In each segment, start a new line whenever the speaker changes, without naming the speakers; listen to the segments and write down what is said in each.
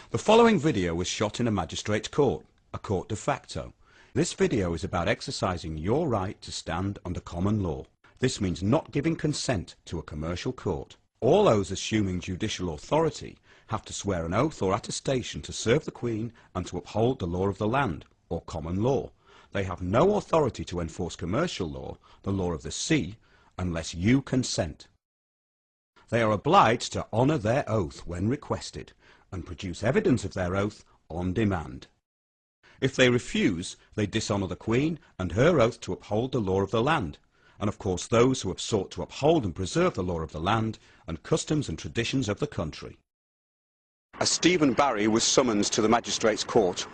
The following video was shot in a magistrate's court, a court de facto. This video is about exercising your right to stand under common law. This means not giving consent to a commercial court. All those assuming judicial authority have to swear an oath or attestation to serve the Queen and to uphold the law of the land, or common law. They have no authority to enforce commercial law, the law of the sea, unless you consent. They are obliged to honour their oath when requested and produce evidence of their oath on demand. If they refuse, they dishonour the Queen and her oath to uphold the law of the land, and of course those who have sought to uphold and preserve the law of the land and customs and traditions of the country. As Stephen Barry was summoned to the magistrate's court.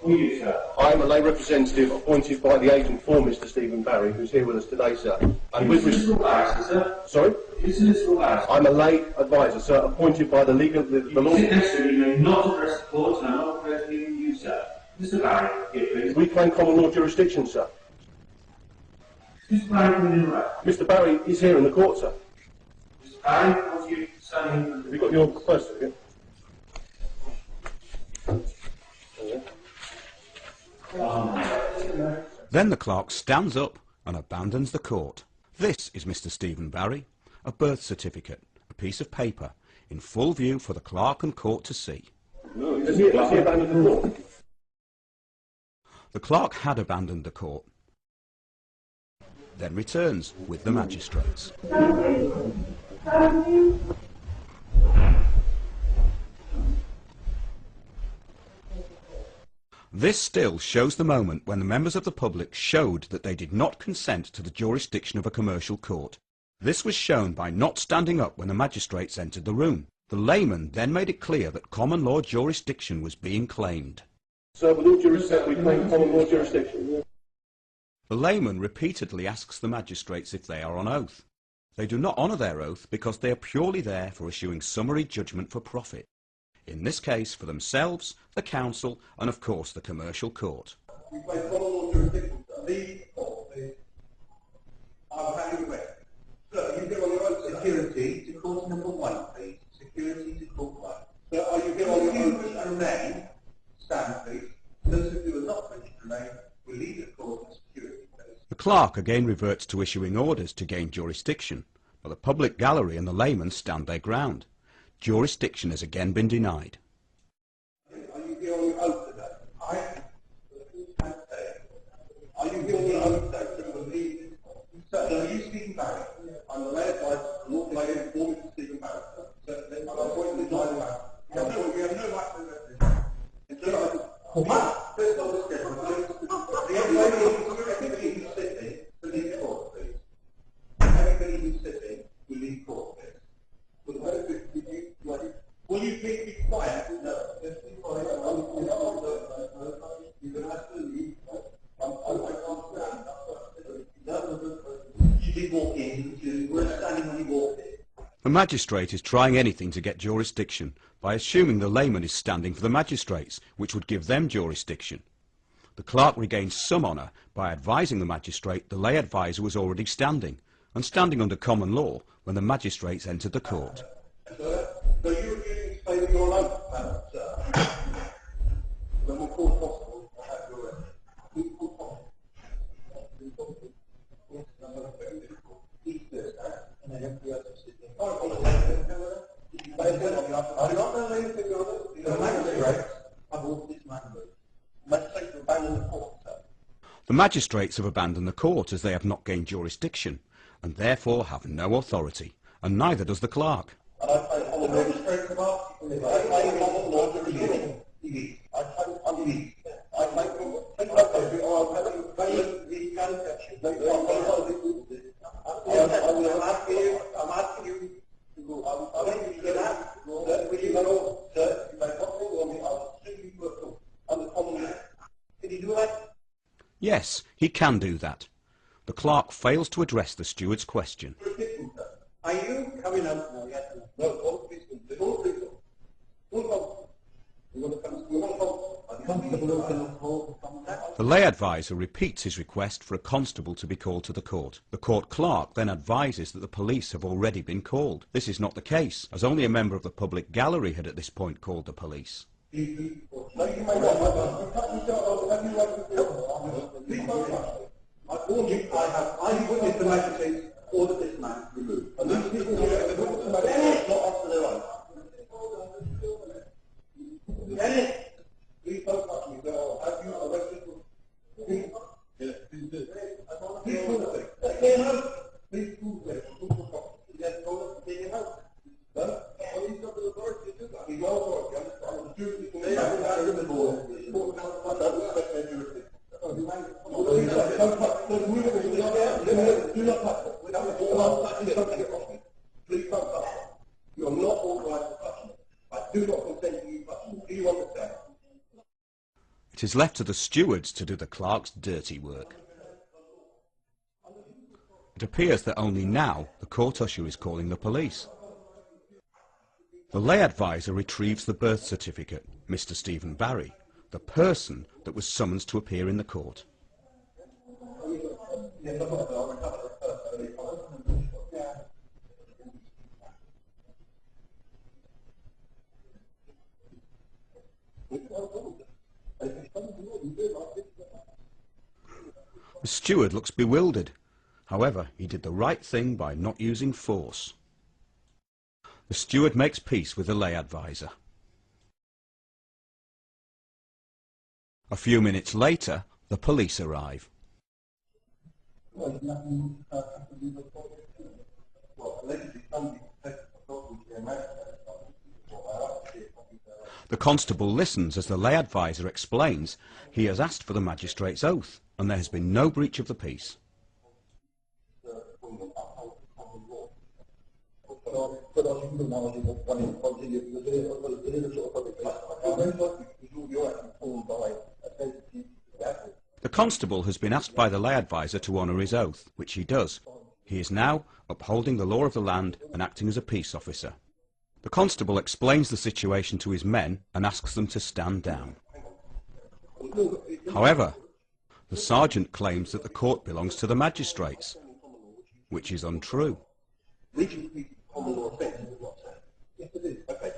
Who are you, sir? I am a lay representative appointed by the agent for Mr. Stephen Barry, who's here with us today, sir. And with
sir?
Sorry?
Solicitor.
I'm a lay advisor, sir, appointed by the legal... the law...
You may not address the court, and I'm not addressing you, sir. Mr. Barry, here, please.
We claim common law jurisdiction, sir.
Mr. Barry, can you interrupt?
Mr. Barry is here in the court, sir.
Mr. Barry, what's you standing?
Have you got your birth certificate?
Then the clerk stands up and abandons the court. This is Mr. Stephen Barry, a birth certificate, a piece of paper, in full view for the clerk and court to see.
Has he abandoned the court?
The clerk had abandoned the court, then returns with the magistrates. This still shows the moment when the members of the public showed that they did not consent to the jurisdiction of a commercial court. This was shown by not standing up when the magistrates entered the room. The layman then made it clear that common law jurisdiction was being claimed.
Sir, with all due respect, we claim common law jurisdiction.
The layman repeatedly asks the magistrates if they are on oath. They do not honour their oath because they are purely there for issuing summary judgment for profit. In this case, for themselves, the council, and of course the commercial court.
We claim common law jurisdiction, sir. Leave court, please. I'll hand you away. Sir, are you here on your own? Security to court number 1, please. Security to court 1. Sir, are you here on your own? If you remain, stand, please. Those of you who are not ready to remain, will leave the court for security, please.
The clerk again reverts to issuing orders to gain jurisdiction, but the public gallery and the layman stand their ground. Jurisdiction has again been denied.
Are you here on your oath today? Are you here on your oath today? Sir, are you Stephen Barry? I'm the lay advisor and lawful agent for Mr. Stephen Barry. Sir, I'm appointed to lie about. We have no right to represent. What? Please don't look at me. Everybody who's sitting will leave court, please. Everybody who's sitting will leave court, please. Will you please be quiet? No. Just be quiet. You can have to leave. I can't stand. You did walk in. You were standing when you walked in.
The magistrate is trying anything to get jurisdiction by assuming the layman is standing for the magistrates, which would give them jurisdiction. The clerk regains some honour by advising the magistrate the lay advisor was already standing, and standing under common law when the magistrates entered the court.
So you refuse to explain your oath, madam, sir? When we'll call possible, I'll have your oath. We call possible. Each this, and then every other sitting. I do not know anything of it. The magistrates have ordered this man moved. Magistrates have abandoned the court, sir.
The magistrates have abandoned the court as they have not gained jurisdiction, and therefore have no authority, and neither does the clerk.
And I claim common law jurisdiction. I claim common law jurisdiction. I I'm asking you to go. I want you to get out. Will you go, sir? If I don't go, I'll simply go on the common law. Can you do that?
Yes, he can do that. The clerk fails to address the steward's question.
Are you coming out now? Yes. No, all people. All people. All people. You want to come? You want to come?
The lay advisor repeats his request for a constable to be called to the court. The court clerk then advises that the police have already been called. This is not the case, as only a member of the public gallery had at this point called the police.
I warn you, I witnessed the magistrates order this man removed. And these people who are not up to their own. Dennis, please don't touch me. Have you arrested for... Yes, please do. Please prove it. Please prove it. Yes, can you help? No? Well, he's got the authority to do that. He's no authority. I'm a duty to make that in the law. I don't respect their jurisdiction. Do not touch it. Please don't touch it. You are not authorized to touch me. I do not consent to you touching me. Do you understand?
It is left to the stewards to do the clerk's dirty work. It appears that only now the court usher is calling the police. The lay advisor retrieves the birth certificate, Mr. Stephen Barry, the person that was summoned to appear in the court. The steward looks bewildered. However, he did the right thing by not using force. The steward makes peace with the lay advisor. A few minutes later, the police arrive. The constable listens as the lay advisor explains he has asked for the magistrate's oath and there has been no breach of the peace. The constable has been asked by the lay advisor to honour his oath, which he does. He is now upholding the law of the land and acting as a peace officer. The constable explains the situation to his men and asks them to stand down. However, the sergeant claims that the court belongs to the magistrates, which is untrue.
Common law offence is not said. Yes, it is. Okay.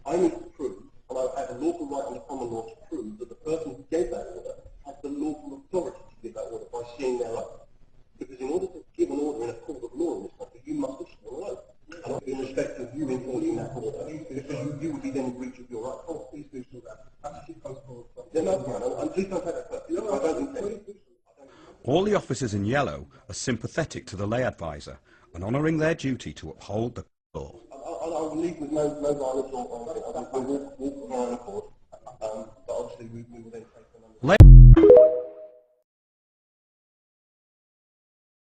I need to prove, and I have a lawful right under common law to prove that the person who gave that order has the lawful authority to give that order by seeing their oath. Because in order to give an order in a court of law in this country, you must have sworn an oath. And in respect of you enforcing that order, because you would be then in breach of your right. Oh, please do so that. That's your constable. Then that's fine. And please don't take that personally. I don't intend to.
All the officers in yellow are sympathetic to the lay advisor and honouring their duty to uphold the law.
I will leave with no violence or we'll walk around the court, but obviously we will then take them under...